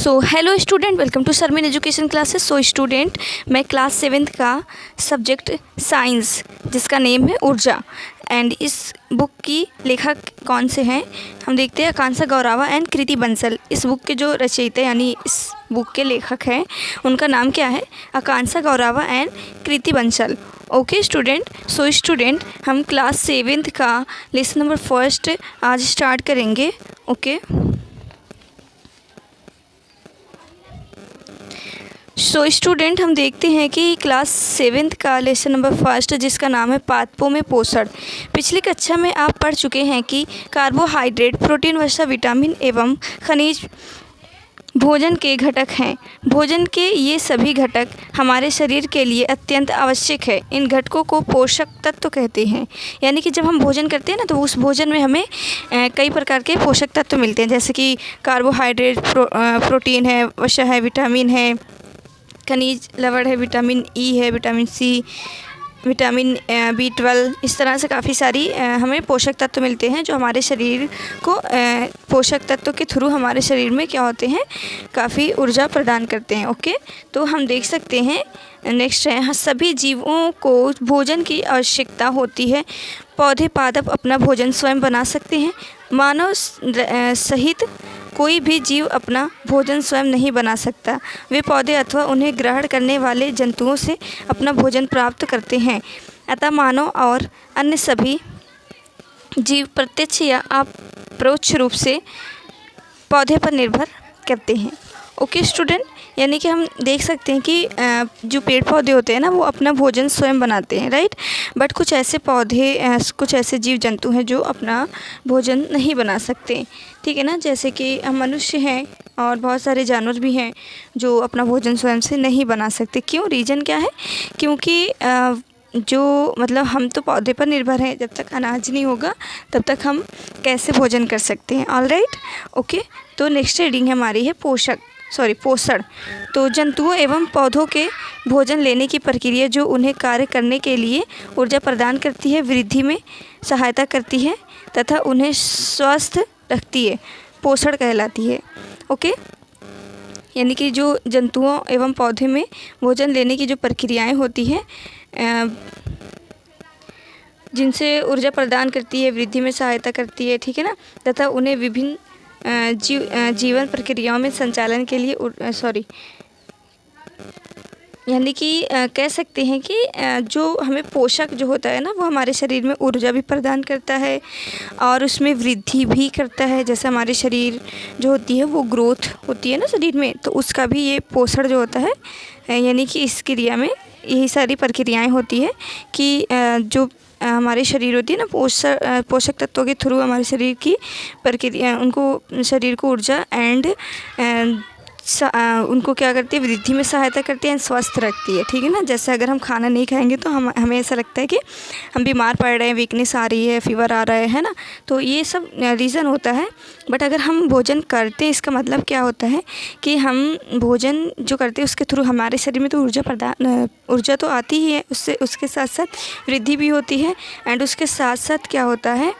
So hello student, welcome to Sarmin education classes. So student, मैं class 7th का subject science जिसका name है ऊर्जा, एंड इस बुक की लेखक कौन से हैं हम देखते हैं। आकांक्षा गौरावा एंड कृति बंसल। इस बुक के जो रचयिता यानी इस बुक के लेखक हैं उनका नाम क्या है? Akanksha Gaurava and Kriti Bansal. Okay student, so student हम क्लास 7th का लेसन नंबर 1 आज स्टार्ट करेंगे। ओके सो स्टूडेंट, हम देखते हैं कि क्लास 7th का लेसन नंबर 1 जिसका नाम है पादपों में पोषण। पिछली कक्षा में आप पढ़ चुके हैं कि कार्बोहाइड्रेट, प्रोटीन, वसा, विटामिन एवं खनिज भोजन के घटक हैं। भोजन के ये सभी घटक हमारे शरीर के लिए अत्यंत आवश्यक है। इन घटकों को पोषक तत्व कहते हैं। यानी कि जब हम भोजन करते हैं ना, तो उस भोजन में हमें कई प्रकार के पोषक तत्व मिलते हैं, जैसे कि कार्बोहाइड्रेट, प्रोटीन है, वसा है, विटामिन है, खनिज लवण है, विटामिन ई है, विटामिन सी, विटामिन B12। इस तरह से काफ़ी सारी हमें पोषक तत्व मिलते हैं जो हमारे शरीर को पोषक तत्वों के थ्रू हमारे शरीर में क्या होते हैं, काफ़ी ऊर्जा प्रदान करते हैं। ओके, तो हम देख सकते हैं नेक्स्ट है, सभी जीवों को भोजन की आवश्यकता होती है। पौधे पादप अपना भोजन स्वयं बना सकते हैं। मानव सहित कोई भी जीव अपना भोजन स्वयं नहीं बना सकता। वे पौधे अथवा उन्हें ग्रहण करने वाले जंतुओं से अपना भोजन प्राप्त करते हैं। अतः मानव और अन्य सभी जीव प्रत्यक्ष या अपरोक्ष रूप से पौधे पर निर्भर करते हैं। ओके स्टूडेंट, यानी कि हम देख सकते हैं कि जो पेड़ पौधे होते हैं ना, वो अपना भोजन स्वयं बनाते हैं, राइट। बट कुछ ऐसे पौधे, कुछ ऐसे जीव जंतु हैं जो अपना भोजन नहीं बना सकते, ठीक है ना। जैसे कि हम मनुष्य हैं और बहुत सारे जानवर भी हैं जो अपना भोजन स्वयं से नहीं बना सकते। क्यों? रीज़न क्या है? क्योंकि जो मतलब हम तो पौधे पर निर्भर हैं। जब तक अनाज नहीं होगा तब तक हम कैसे भोजन कर सकते हैं? All right, okay. तो नेक्स्ट रीडिंग हमारी है पोषण। तो जंतुओं एवं पौधों के भोजन लेने की प्रक्रिया जो उन्हें कार्य करने के लिए ऊर्जा प्रदान करती है, वृद्धि में सहायता करती है तथा उन्हें स्वस्थ रखती है, पोषण कहलाती है। ओके, यानी कि जो जंतुओं एवं पौधे में भोजन लेने की जो प्रक्रियाएं होती हैं, जिनसे ऊर्जा प्रदान करती है, वृद्धि में सहायता करती है, ठीक है ना, तथा उन्हें विभिन्न जीवन प्रक्रियाओं में संचालन के लिए यानी कि कह सकते हैं कि जो हमें पोषक जो होता है ना, वो हमारे शरीर में ऊर्जा भी प्रदान करता है और उसमें वृद्धि भी करता है। जैसे हमारे शरीर जो होती है वो ग्रोथ होती है ना शरीर में, तो उसका भी ये पोषण जो होता है, यानी कि इस क्रिया में यही सारी प्रक्रियाएं होती है कि जो हमारे शरीर होती है ना, पोषक तत्वों के थ्रू हमारे शरीर की प्रक्रिया, उनको शरीर को ऊर्जा एंड उनको क्या करती है, वृद्धि में सहायता करती है, स्वस्थ रखती है, ठीक है ना। जैसे अगर हम खाना नहीं खाएंगे तो हमें ऐसा लगता है कि हम बीमार पड़ रहे हैं, वीकनेस आ रही है, फीवर आ रहा है ना, तो ये सब रीज़न होता है। बट अगर हम भोजन करते हैं, इसका मतलब क्या होता है कि हम भोजन जो करते हैं उसके थ्रू हमारे शरीर में तो ऊर्जा तो आती ही है, उससे उसके साथ साथ वृद्धि भी होती है, एंड उसके साथ साथ क्या होता है,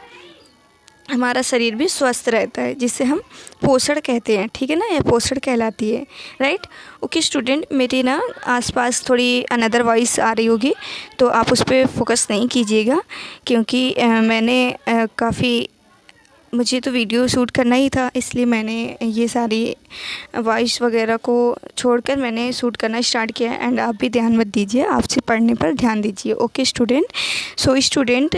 हमारा शरीर भी स्वस्थ रहता है, जिसे हम पोषण कहते हैं, ठीक है ना, यह पोषण कहलाती है, राइट। ओके स्टूडेंट, मेरी ना आसपास थोड़ी अनदर वॉइस आ रही होगी, तो आप उस पर फोकस नहीं कीजिएगा, क्योंकि मुझे तो वीडियो शूट करना ही था, इसलिए मैंने ये सारी वॉइस वगैरह को छोड़कर मैंने शूट करना स्टार्ट किया। एंड आप भी ध्यान मत दीजिए, आपसे पढ़ने पर ध्यान दीजिए। ओके स्टूडेंट, सो स्टूडेंट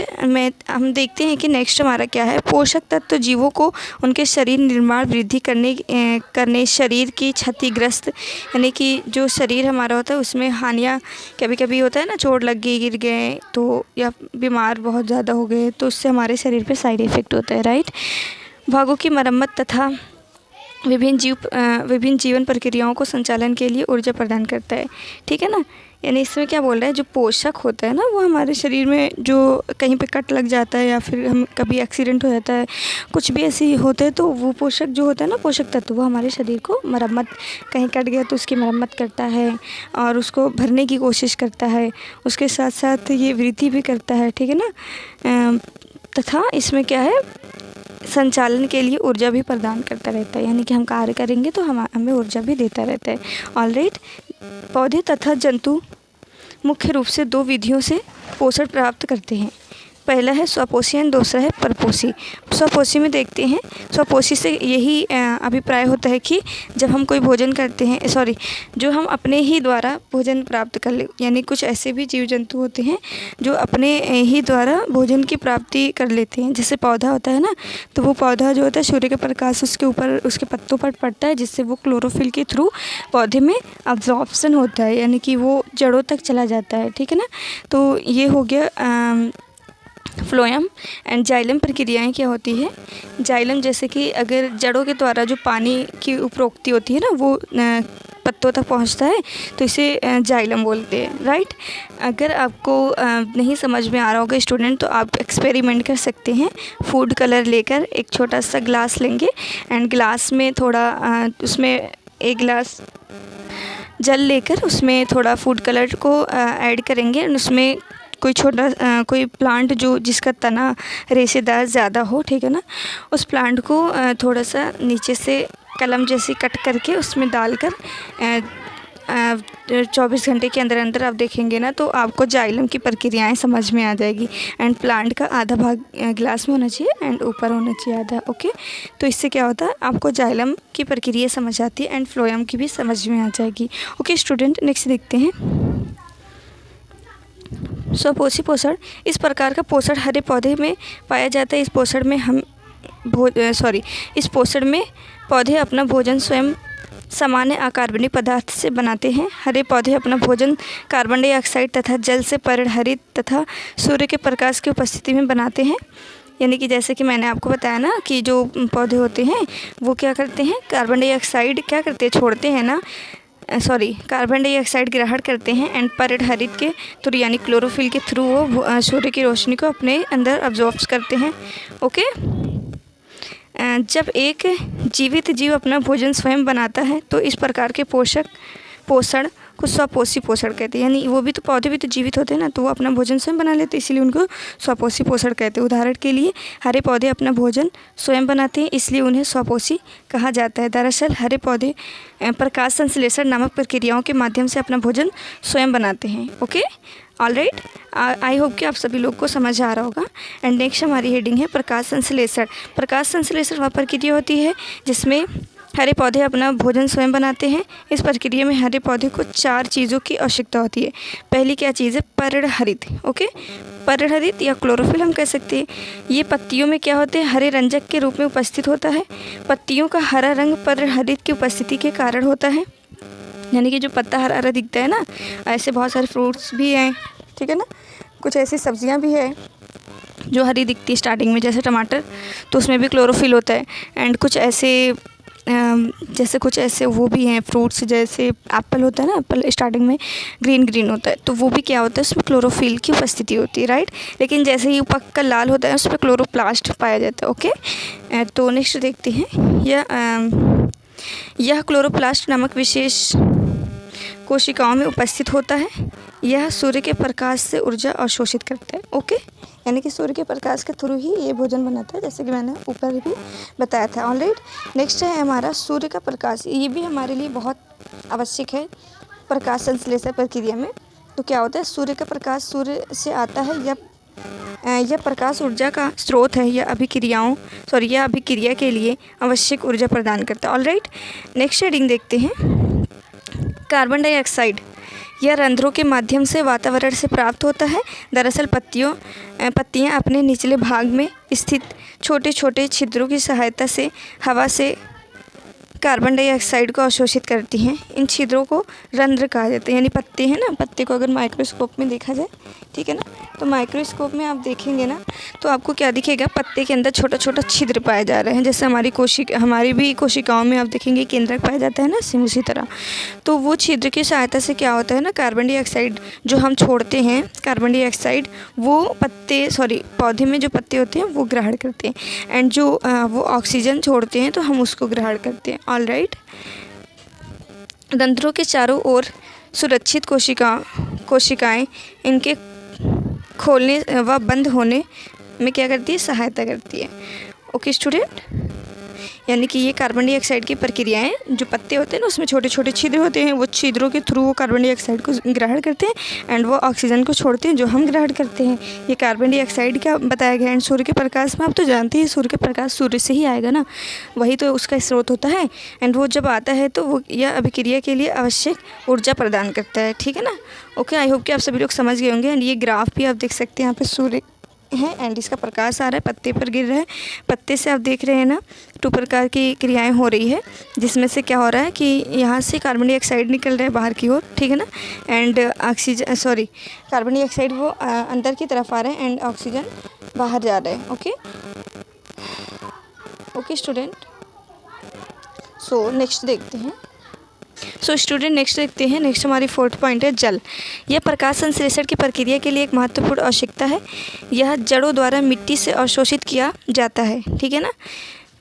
हम देखते हैं कि नेक्स्ट हमारा क्या है। पोषक तत्व जीवों को उनके शरीर निर्माण, वृद्धि करने शरीर की क्षतिग्रस्त, यानी कि जो शरीर हमारा होता है उसमें हानियाँ कभी कभी होता है ना, चोट लग गई, गिर गए तो, या बीमार बहुत ज़्यादा हो गए तो उससे हमारे शरीर पे साइड इफ़ेक्ट होता है, राइट। भागों की मरम्मत तथा विभिन्न जीवन प्रक्रियाओं को संचालन के लिए ऊर्जा प्रदान करता है, ठीक है ना। यानी इसमें क्या बोल रहा है, जो पोषक होता है ना, वो हमारे शरीर में जो कहीं पे कट लग जाता है या फिर हम कभी एक्सीडेंट हो जाता है, कुछ भी ऐसे होता है, तो वो पोषक जो होता है ना, पोषक तत्व, वो हमारे शरीर को मरम्मत, कहीं कट गया तो उसकी मरम्मत करता है और उसको भरने की कोशिश करता है। उसके साथ साथ ये वृद्धि भी करता है, ठीक है ना। तथा इसमें क्या है, संचालन के लिए ऊर्जा भी प्रदान करता रहता है, यानी कि हम कार्य करेंगे तो हमें ऊर्जा भी देता रहता है। ऑलराइट, पौधे तथा जंतु मुख्य रूप से 2 विधियों से पोषण प्राप्त करते हैं। पहला है स्वपोषी और दूसरा है परपोषी। स्वपोषी में देखते हैं, स्वपोषी से यही अभिप्राय होता है कि जब हम कोई भोजन करते हैं, जो हम अपने ही द्वारा भोजन प्राप्त कर ले, यानी कुछ ऐसे भी जीव जंतु होते हैं जो अपने ही द्वारा भोजन की प्राप्ति कर लेते हैं। जैसे पौधा होता है ना, तो वो पौधा जो होता है सूर्य के प्रकाश उसके ऊपर उसके पत्तों पर पड़ता है, जिससे वो क्लोरोफिल के थ्रू पौधे में अब्जॉर्प्शन होता है, यानी कि वो जड़ों तक चला जाता है। ठीक है ना, तो ये हो गया फ्लोएम एंड जाइलम प्रक्रियाएं क्या होती है। जाइलम जैसे कि अगर जड़ों के द्वारा जो पानी की उपरोक्ति होती है ना वो पत्तों तक पहुंचता है तो इसे जाइलम बोलते हैं। राइट, अगर आपको नहीं समझ में आ रहा होगा स्टूडेंट, तो आप एक्सपेरिमेंट कर सकते हैं। फूड कलर लेकर एक छोटा सा ग्लास लेंगे एंड ग्लास में थोड़ा उसमें 1 गिलास जल लेकर उसमें थोड़ा फूड कलर को ऐड करेंगे एंड उसमें कोई प्लांट जो जिसका तना रेशेदार ज़्यादा हो, ठीक है ना, उस प्लांट को थोड़ा सा नीचे से कलम जैसी कट करके उसमें डालकर 24 घंटे के अंदर अंदर आप देखेंगे ना तो आपको जाइलम की प्रक्रियाएं समझ में आ जाएगी। एंड प्लांट का आधा भाग ग्लास में होना चाहिए एंड ऊपर होना चाहिए आधा। ओके, तो इससे क्या होता है, आपको जाइलम की प्रक्रिया समझ आती है एंड फ्लोएम की भी समझ में आ जाएगी। ओके स्टूडेंट, नेक्स्ट देखते हैं स्वपोषी पोषण। इस प्रकार का पोषण हरे पौधे में पाया जाता है। इस पोषण में पौधे अपना भोजन स्वयं सामान्य अकार्बनिक पदार्थ से बनाते हैं। हरे पौधे अपना भोजन कार्बन डाइऑक्साइड तथा जल से परिहरित तथा सूर्य के प्रकाश की उपस्थिति में बनाते हैं। यानी कि जैसे कि मैंने आपको बताया ना कि जो पौधे होते हैं वो क्या करते हैं, कार्बन डाइऑक्साइड क्या करते हैं, छोड़ते हैं ना, कार्बन डाइऑक्साइड ग्रहण करते हैं एंड परिहरित के थ्रू यानी क्लोरोफिल के थ्रू वो सूर्य की रोशनी को अपने अंदर अब्जॉर्ब करते हैं। ओके, जब एक जीवित जीव अपना भोजन स्वयं बनाता है तो इस प्रकार के पोषण को स्वपोषी पोषण कहते हैं। यानी वो भी तो पौधे भी तो जीवित होते हैं ना, तो वो अपना भोजन स्वयं बना लेते हैं, इसलिए उनको स्वपोषी पोषण कहते हैं। उदाहरण के लिए हरे पौधे अपना भोजन स्वयं बनाते हैं, इसलिए उन्हें स्वपोषी कहा जाता है। दरअसल हरे पौधे प्रकाश संश्लेषण नामक प्रक्रियाओं के माध्यम से अपना भोजन स्वयं बनाते हैं। ओके, ऑलराइट, आई होप कि आप सभी लोग को समझ आ रहा होगा। एंड नेक्स्ट हमारी हेडिंग है प्रकाश संश्लेषण। प्रकाश संश्लेषण वह प्रक्रिया होती है जिसमें हरे पौधे अपना भोजन स्वयं बनाते हैं। इस प्रक्रिया में हरे पौधे को 4 चीज़ों की आवश्यकता होती है। पहली क्या चीज़ है, परिहरित। ओके, परिहरित या क्लोरोफिल हम कह सकते हैं। ये पत्तियों में क्या होते हैं, हरे रंजक के रूप में उपस्थित होता है। पत्तियों का हरा रंग परिहरित की उपस्थिति के कारण होता है। यानी कि जो पत्ता हरा हरा दिखता है ना, ऐसे बहुत सारे फ्रूट्स भी हैं, ठीक है ना, कुछ ऐसी सब्जियां भी है जो हरी दिखती है स्टार्टिंग में, जैसे टमाटर, तो उसमें भी क्लोरोफिल होता है। एंड कुछ ऐसे वो भी हैं फ्रूट्स, जैसे एप्पल होता है ना, एप्पल स्टार्टिंग में ग्रीन होता है, तो वो भी क्या होता है, उसमें क्लोरोफिल की उपस्थिति होती है। राइट, लेकिन जैसे ही पक कर लाल होता है उसमें क्लोरोप्लास्ट पाया जाता है। ओके, तो नेक्स्ट देखते हैं, यह क्लोरोप्लास्ट नामक विशेष कोशिकाओं में उपस्थित होता है। यह सूर्य के प्रकाश से ऊर्जा अवशोषित करता है। ओके, यानी कि सूर्य के प्रकाश के थ्रू ही ये भोजन बनाता है, जैसे कि मैंने ऊपर भी बताया था। ऑलराइट, नेक्स्ट है हमारा सूर्य का प्रकाश। ये भी हमारे लिए बहुत आवश्यक है प्रकाश संश्लेषण प्रक्रिया में। तो क्या होता है, सूर्य का प्रकाश सूर्य से आता है, यह प्रकाश ऊर्जा का स्रोत है। यह अभिक्रिया के लिए आवश्यक ऊर्जा प्रदान करता है। ऑलराइट, नेक्स्ट हेडिंग देखते हैं, कार्बन डाइऑक्साइड। यह रंध्रों के माध्यम से वातावरण से प्राप्त होता है। दरअसल पत्तियां अपने निचले भाग में स्थित छोटे छोटे छिद्रों की सहायता से हवा से कार्बन डाइऑक्साइड को अवशोषित करती हैं। इन छिद्रों को रंध्र कहा जाता है। यानी पत्ते हैं ना, पत्ते को अगर माइक्रोस्कोप में देखा जाए, ठीक है ना, तो माइक्रोस्कोप में आप देखेंगे ना तो आपको क्या दिखेगा, पत्ते के अंदर छोटा छोटा छिद्र पाए जा रहे हैं। जैसे हमारी भी कोशिकाओं में आप देखेंगे केंद्रक पाया जाता है ना, सेम उसी तरह। तो वो छिद्र की सहायता से क्या होता है ना, कार्बन डाइऑक्साइड जो हम छोड़ते हैं, कार्बन डाइऑक्साइड वो पौधे में जो पत्ते होते हैं वो ग्रहण करते हैं। एंड जो वो ऑक्सीजन छोड़ते हैं तो हम उसको ग्रहण करते हैं। ऑलराइट, रंध्रों के चारों ओर सुरक्षित कोशिकाएं इनके खोलने व बंद होने में क्या करती है, सहायता करती है। ओके स्टूडेंट, यानी कि ये कार्बन डाइऑक्साइड की प्रक्रियाएं, जो पत्ते होते हैं ना उसमें छोटे छोटे छिद्र होते हैं, वो छिद्रों के थ्रू वो कार्बन डाइऑक्साइड को ग्रहण करते हैं एंड वो ऑक्सीजन को छोड़ते हैं जो हम ग्रहण करते हैं। ये कार्बन डाइऑक्साइड क्या बताया गया। एंड सूर्य के प्रकाश में आप तो जानते हैं सूर्य के प्रकाश सूर्य से ही आएगा ना, वही तो उसका स्रोत होता है। एंड वो जब आता है तो वो यह अभिक्रिया के लिए आवश्यक ऊर्जा प्रदान करता है। ठीक है ना। ओके, आई होप कि आप सभी लोग समझ गए होंगे। एंड ये ग्राफ भी आप देख सकते हैं, यहाँ पे सूर्य है एंड इसका प्रकाश आ रहा है, पत्ते पर गिर रहा है। पत्ते से आप देख रहे हैं ना 2 प्रकार की क्रियाएं हो रही है, जिसमें से क्या हो रहा है कि यहाँ से कार्बन डाइऑक्साइड निकल रहा है बाहर की ओर। ठीक है ना। एंड ऑक्सीजन कार्बन डाइऑक्साइड वो अंदर की तरफ आ रहा है एंड ऑक्सीजन बाहर जा रहा है। Okay okay student, so next देखते हैं। सो स्टूडेंट नेक्स्ट देखते हैं। नेक्स्ट हमारी 4th पॉइंट है जल। यह प्रकाश संश्लेषण की प्रक्रिया के लिए एक महत्वपूर्ण आवश्यकता है। यह जड़ों द्वारा मिट्टी से अवशोषित किया जाता है। ठीक है ना,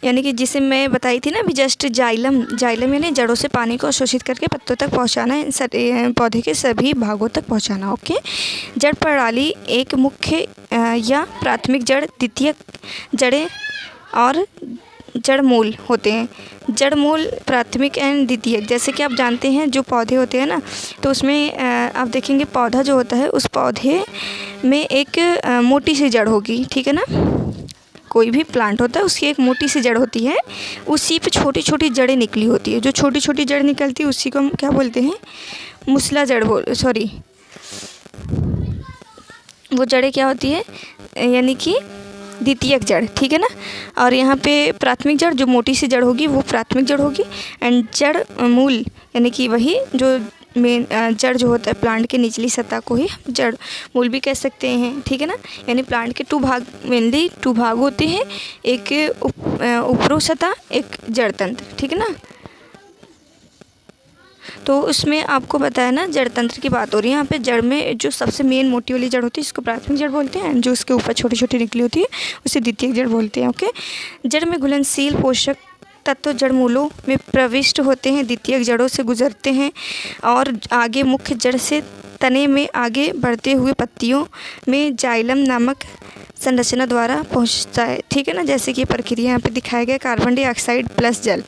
यानी कि जिसे मैं बताई थी ना अभी जस्ट, जाइलम यानी जड़ों से पानी को अवशोषित करके पत्तों तक पहुंचाना है, पौधे के सभी भागों तक पहुंचाना। ओके, जड़ प्रणाली एक मुख्य या प्राथमिक जड़, द्वितीयक जड़ें और जड़ मूल होते हैं। जड़ मूल प्राथमिक एंड द्वितीयक, जैसे कि आप जानते हैं जो पौधे होते हैं ना, तो उसमें आप देखेंगे पौधा जो होता है उस पौधे में एक मोटी सी जड़ होगी। ठीक है ना, कोई भी प्लांट होता है उसकी एक मोटी सी जड़ होती है, उसी पे छोटी छोटी जड़ें निकली होती है। जो छोटी छोटी जड़ निकलती है उसी को हम क्या बोलते हैं, मूसला जड़ वो जड़ें क्या होती है, यानी कि द्वितीयक जड़। ठीक है ना। और यहाँ पे प्राथमिक जड़ जो मोटी सी जड़ होगी वो प्राथमिक जड़ होगी। एंड जड़ मूल यानी कि वही जो मेन जड़ जो होता है प्लांट के निचली सतह को ही जड़ मूल भी कह सकते हैं। ठीक है ना। यानी प्लांट के मेनली 2 भाग होते हैं, एक ऊपरी सतह, एक जड़ तंत्र। ठीक है ना। तो उसमें आपको बताया ना जड़ तंत्र की बात हो रही है। यहाँ पे जड़ में जो सबसे मेन मोटी वाली जड़ होती है इसको प्राथमिक जड़ बोलते हैं, एंड जो उसके ऊपर छोटी छोटी निकली होती है उसे द्वितीयक जड़ बोलते हैं। ओके, जड़ में घुलनशील पोषक तत्व जड़ मूलों में प्रविष्ट होते हैं, द्वितीयक जड़ों से गुजरते हैं और आगे मुख्य जड़ से तने में आगे बढ़ते हुए पत्तियों में जाइलम नामक संरचना द्वारा पहुंचता है। ठीक है ना। जैसे कि ये प्रक्रिया यहाँ पे दिखाया गया, कार्बन डाइऑक्साइड प्लस जल।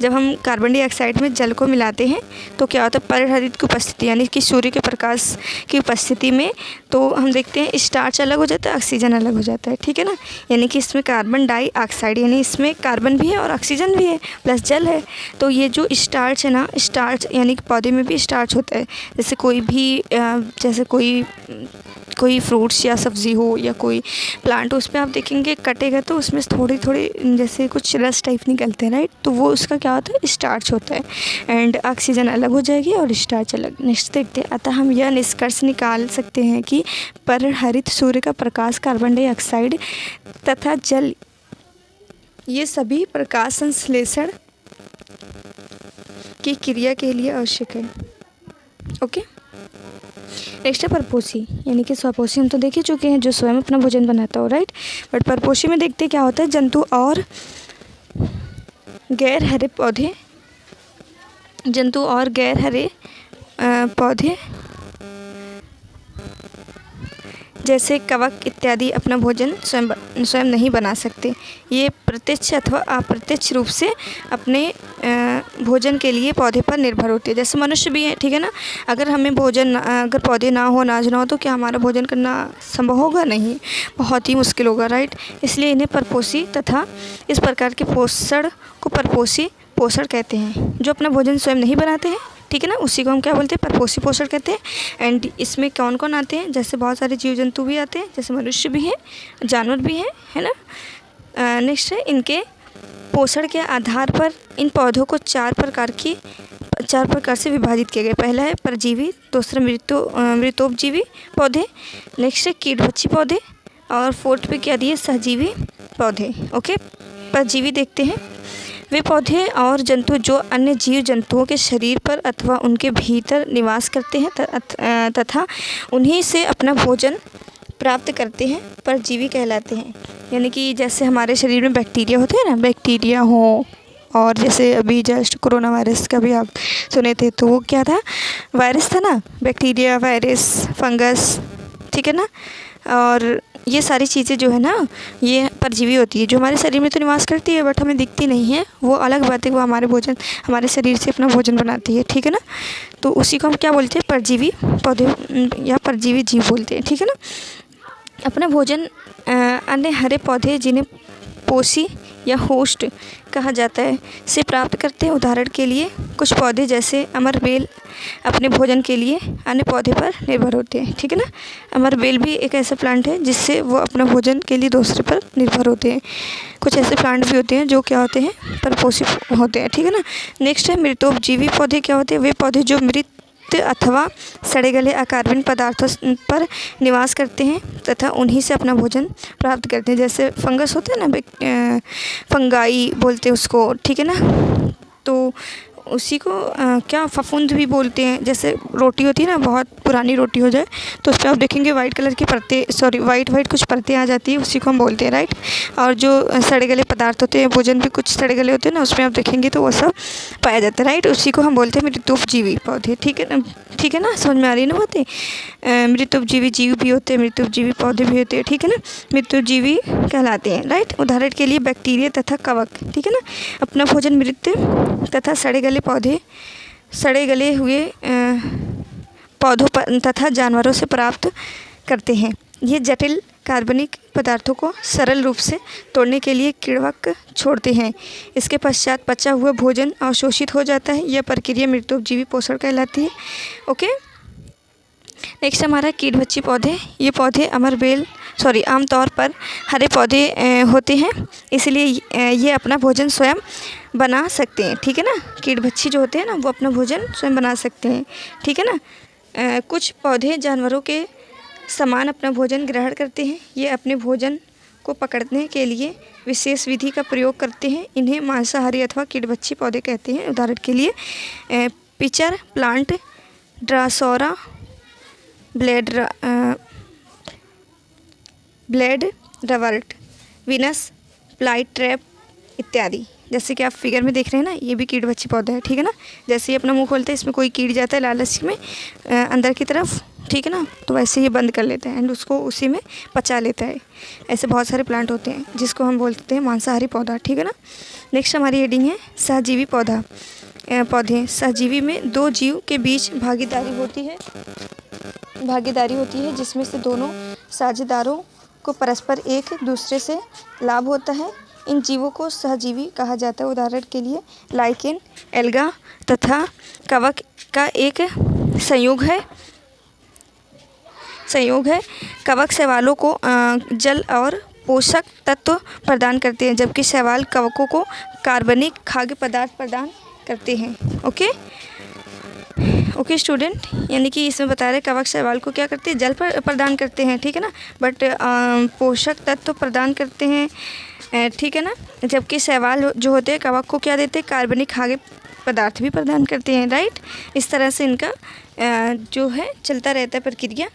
जब हम कार्बन डाइऑक्साइड में जल को मिलाते हैं तो क्या होता है, परिहरित की उपस्थिति यानी कि सूर्य के प्रकाश की उपस्थिति में तो हम देखते हैं स्टार्च अलग हो जाता है, ऑक्सीजन अलग हो जाता है। ठीक है ना। यानी कि इसमें कार्बन डाइऑक्साइड यानी इसमें कार्बन भी है और ऑक्सीजन भी है प्लस जल है। तो ये जो स्टार्च है ना, स्टार्च यानी कि पौधे में भी स्टार्च होता है। जैसे कोई भी जैसे कोई फ्रूट्स या सब्ज़ी हो या कोई प्लांट, उस पर आप देखेंगे कटेगा तो उसमें थोड़ी थोड़ी जैसे कुछ रस टाइप निकलते हैं, राइट। तो वो उसका क्या होता है, स्टार्च होता है। एंड ऑक्सीजन अलग हो जाएगी और स्टार्च अलग। नेक्स्ट देखते हैं। अतः हम यह निष्कर्ष निकाल सकते हैं कि परिहरित सूर्य का प्रकाश, कार्बन डाइऑक्साइड तथा जल ये सभी प्रकाश संश्लेषण की क्रिया के लिए आवश्यक है। ओके, नेक्स्ट है परपोषी यानी कि स्वपोषी। हम तो देख ही चुके हैं जो स्वयं अपना भोजन बनाता हो, राइट। बट परपोषी में देखते क्या होता है, जंतु और गैर हरे पौधे जैसे कवक इत्यादि अपना भोजन स्वयं नहीं बना सकते। ये प्रत्यक्ष अथवा अप्रत्यक्ष रूप से अपने भोजन के लिए पौधे पर निर्भर होते हैं। जैसे मनुष्य भी है। ठीक है ना। अगर हमें अगर पौधे ना हो, अनाज ना हो तो क्या हमारा भोजन करना संभव होगा? नहीं, बहुत ही मुश्किल होगा, राइट। इसलिए इन्हें परपोषी तथा इस प्रकार के पोषण को परपोषी पोषण कहते हैं। जो अपना भोजन स्वयं नहीं बनाते हैं, ठीक है ना, उसी को हम क्या बोलते हैं, परपोषी पोषण कहते हैं। एंड इसमें कौन कौन आते हैं, जैसे बहुत सारे जीव जंतु भी आते हैं, जैसे मनुष्य भी हैं, जानवर भी हैं, है ना। नेक्स्ट है, इनके पोषण के आधार पर इन पौधों को 4 प्रकार से विभाजित किया गया। पहला है परजीवी, दूसरा मृतोपजीवी पौधे, नेक्स्ट है कीटभक्षी पौधे और 4th पे क्या दिए, सहजीवी पौधे। ओके, परजीवी देखते हैं। वे पौधे और जंतु जो अन्य जीव जंतुओं के शरीर पर अथवा उनके भीतर निवास करते हैं तथा उन्हीं से अपना भोजन प्राप्त करते हैं, परजीवी कहलाते हैं। यानी कि जैसे हमारे शरीर में बैक्टीरिया होते हैं ना, बैक्टीरिया हो, और जैसे अभी जस्ट कोरोना वायरस का भी आप सुने थे, तो वो क्या था, वायरस था ना, बैक्टीरिया, वायरस, फंगस, ठीक है ना। और ये सारी चीज़ें जो है ना, ये परजीवी होती है, जो हमारे शरीर में तो निवास करती है बट हमें दिखती नहीं है, वो अलग बात है। वो हमारे भोजन, हमारे शरीर से अपना भोजन बनाती है, ठीक है ना। तो उसी को हम क्या बोलते हैं, परजीवी पौधे या परजीवी जीव बोलते हैं, ठीक है ना। अपना भोजन अन्य हरे पौधे, जिन्हें पोषी या होस्ट कहा जाता है, से प्राप्त करते हैं। उदाहरण के लिए कुछ पौधे जैसे अमरबेल अपने भोजन के लिए अन्य पौधे पर निर्भर होते हैं, ठीक है ना। अमरबेल भी एक ऐसा प्लांट है जिससे वो अपना भोजन के लिए दूसरे पर निर्भर होते हैं। कुछ ऐसे प्लांट भी होते हैं जो क्या होते हैं, परपोषी होते हैं, ठीक है ना। नेक्स्ट है मृतोपजीवी पौधे। क्या होते हैं, वे पौधे जो मृत अथवा सड़े गले अकार्बनिक पदार्थों पर निवास करते हैं तथा उन्हीं से अपना भोजन प्राप्त करते हैं। जैसे फंगस होता है ना, फंगाई बोलते हैं उसको, ठीक है ना। तो उसी को क्या फफूंद भी बोलते हैं। जैसे रोटी होती है ना, बहुत पुरानी रोटी हो जाए तो उस पर आप देखेंगे वाइट कलर की परतें, सॉरी वाइट कुछ परतें आ जाती है, उसी को हम बोलते हैं, राइट। और जो सड़े गले पदार्थ होते हैं, भोजन भी कुछ सड़े गले होते हैं ना, उसमें आप देखेंगे तो वो सब पाया जाता है, राइट। उसी को हम बोलते हैं मृतोपजीवी पौधे, ठीक है ना। ठीक है ना, समझ में आ रही है ना बातें। मृतोपजीवी जीव भी होते हैं, मृतोपजीवी पौधे भी होते हैं, ठीक है ना। मृतोपजीवी कहलाते हैं, राइट। उदाहरण के लिए बैक्टीरिया तथा कवक, ठीक है ना, अपना भोजन मृत तथा सड़े गले पौधे, सड़े गले हुए पौधों पर तथा जानवरों से प्राप्त करते हैं। ये जटिल कार्बनिक पदार्थों को सरल रूप से तोड़ने के लिए किण्वक छोड़ते हैं। इसके पश्चात पचा हुआ भोजन अवशोषित हो जाता है। यह प्रक्रिया मृतोपजीवी पोषण कहलाती है। ओके, नेक्स्ट हमारा कीड़भक्षी पौधे। ये पौधे आमतौर पर हरे पौधे होते हैं, इसलिए ये अपना भोजन स्वयं बना सकते हैं, ठीक है ना। कीड़भक्षी जो होते हैं ना, वो अपना भोजन स्वयं बना सकते हैं, ठीक है ना। कुछ पौधे जानवरों के समान अपना भोजन ग्रहण करते हैं। ये अपने भोजन को पकड़ने के लिए विशेष विधि का प्रयोग करते हैं। इन्हें मांसाहारी अथवा कीड़भक्षी पौधे कहते हैं। उदाहरण के लिए pitcher plant, drosera, bladderwort, Venus fly trap इत्यादि। जैसे कि आप फिगर में देख रहे हैं ना, ये भी कीड़भक्षी पौधा है, ठीक है ना। जैसे ही अपना मुंह खोलते हैं, इसमें कोई कीड़ जाता है लालच में अंदर की तरफ, ठीक है ना, तो वैसे ही बंद कर लेता है एंड उसको उसी में पचा लेता है। ऐसे बहुत सारे प्लांट होते हैं जिसको हम बोलते हैं मांसाहारी पौधा, ठीक है ना। नेक्स्ट हमारी हेडिंग है सहजीवी पौधे। सहजीवी में दो जीव के बीच भागीदारी होती है जिसमें से दोनों साझेदारों को परस्पर एक दूसरे से लाभ होता है। इन जीवों को सहजीवी कहा जाता है। उदाहरण के लिए लाइकेन, एल्गा तथा कवक का एक संयोग है। कवक शैवालों को जल और पोषक तत्व प्रदान करते हैं, जबकि शैवाल कवकों को कार्बनिक खाद्य पदार्थ प्रदान करते हैं। ओके स्टूडेंट, यानी कि इसमें बता रहे कवक शैवाल को क्या करते हैं, जल प्रदान करते हैं, ठीक है ना, बट पोषक तत्व प्रदान करते हैं, ठीक है ना। जबकि शैवाल जो होते हैं कवक को क्या देते हैं, कार्बनिक खाद्य पदार्थ भी प्रदान करते हैं, राइट। इस तरह से इनका जो है चलता रहता है प्रक्रिया,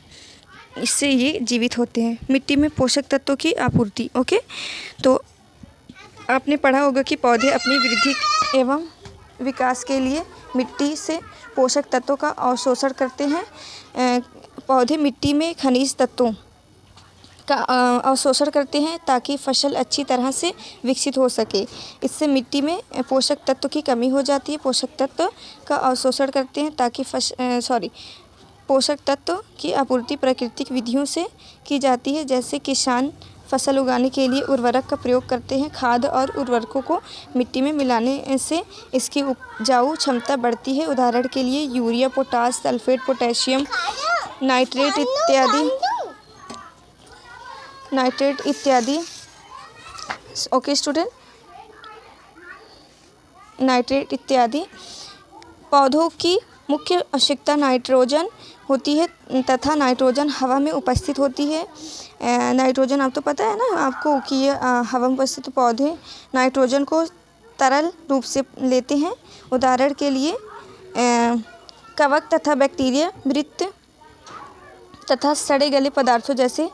इससे ये जीवित होते हैं। मिट्टी में पोषक तत्वों की आपूर्ति। ओके, तो आपने पढ़ा होगा कि पौधे अपनी वृद्धि एवं विकास के लिए मिट्टी से पोषक तत्वों का अवशोषण करते हैं। पौधे मिट्टी में खनिज तत्वों का अवशोषण करते हैं ताकि फसल अच्छी तरह से विकसित हो सके। इससे मिट्टी में पोषक तत्व की कमी हो जाती है। पोषक तत्व का अवशोषण करते हैं ताकि पोषक तत्व की आपूर्ति प्राकृतिक विधियों से की जाती है। जैसे किसान फसल उगाने के लिए उर्वरक का प्रयोग करते हैं। खाद और उर्वरकों को मिट्टी में मिलाने से इसकी उपजाऊ क्षमता बढ़ती है। उदाहरण के लिए urea, potash, sulphate, potassium, nitrate इत्यादि। ओके स्टूडेंट, नाइट्रेट इत्यादि। पौधों की मुख्य आवश्यकता नाइट्रोजन होती है तथा नाइट्रोजन हवा में उपस्थित होती है। नाइट्रोजन आप तो पता है ना आपको कि ये हवा में उपस्थित पौधे नाइट्रोजन को तरल रूप से लेते हैं। उदाहरण के लिए कवक तथा बैक्टीरिया मृत तथा सड़े गले पदार्थों जैसे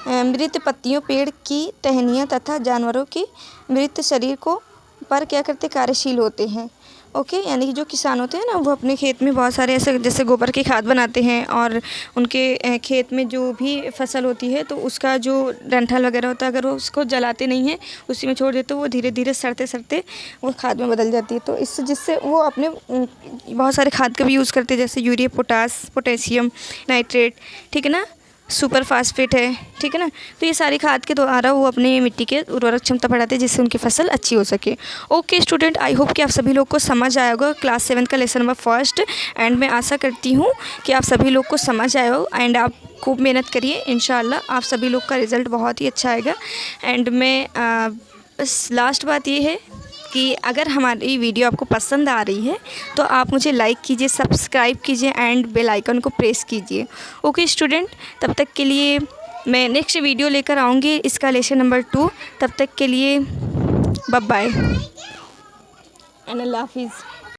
मृत पत्तियों, पेड़ की टहनियाँ तथा जानवरों की मृत शरीर को पर क्या करते कार्यशील होते हैं। ओके, यानी कि जो किसान होते हैं ना, वो अपने खेत में बहुत सारे ऐसे जैसे गोबर की खाद बनाते हैं और उनके खेत में जो भी फसल होती है तो उसका जो डंठल वगैरह होता है, अगर वो उसको जलाते नहीं हैं, उसी में छोड़ देते, तो वो धीरे धीरे सड़ते सड़ते वो खाद में बदल जाती है। तो इससे जिससे वो अपने बहुत सारे खाद का भी यूज़ करते हैं, जैसे यूरिया, पोटास, पोटेशियम, नाइट्रेट, ठीक है ना, सुपर फास्फेट है, ठीक है ना। तो ये सारी खाद के द्वारा वो अपनी मिट्टी के उर्वरक क्षमता बढ़ाते हैं, जिससे उनकी फसल अच्छी हो सके। ओके स्टूडेंट, आई होप कि आप सभी लोग को समझ आया होगा क्लास 7 का लेसन नंबर फर्स्ट, एंड मैं आशा करती हूँ कि आप सभी लोग को समझ आया हो, एंड आप खूब मेहनत करिए, इंशाल्लाह आप सभी लोग का रिज़ल्ट बहुत ही अच्छा आएगा। एंड मैं बस लास्ट बात ये है कि अगर हमारी वीडियो आपको पसंद आ रही है तो आप मुझे लाइक कीजिए, सब्सक्राइब कीजिए एंड बेल आइकन को प्रेस कीजिए। ओके स्टूडेंट, तब तक के लिए मैं नेक्स्ट वीडियो लेकर आऊँगी इसका लेसन नंबर 2। तब तक के लिए बाय बाय एंड अल्लाह हाफिज़।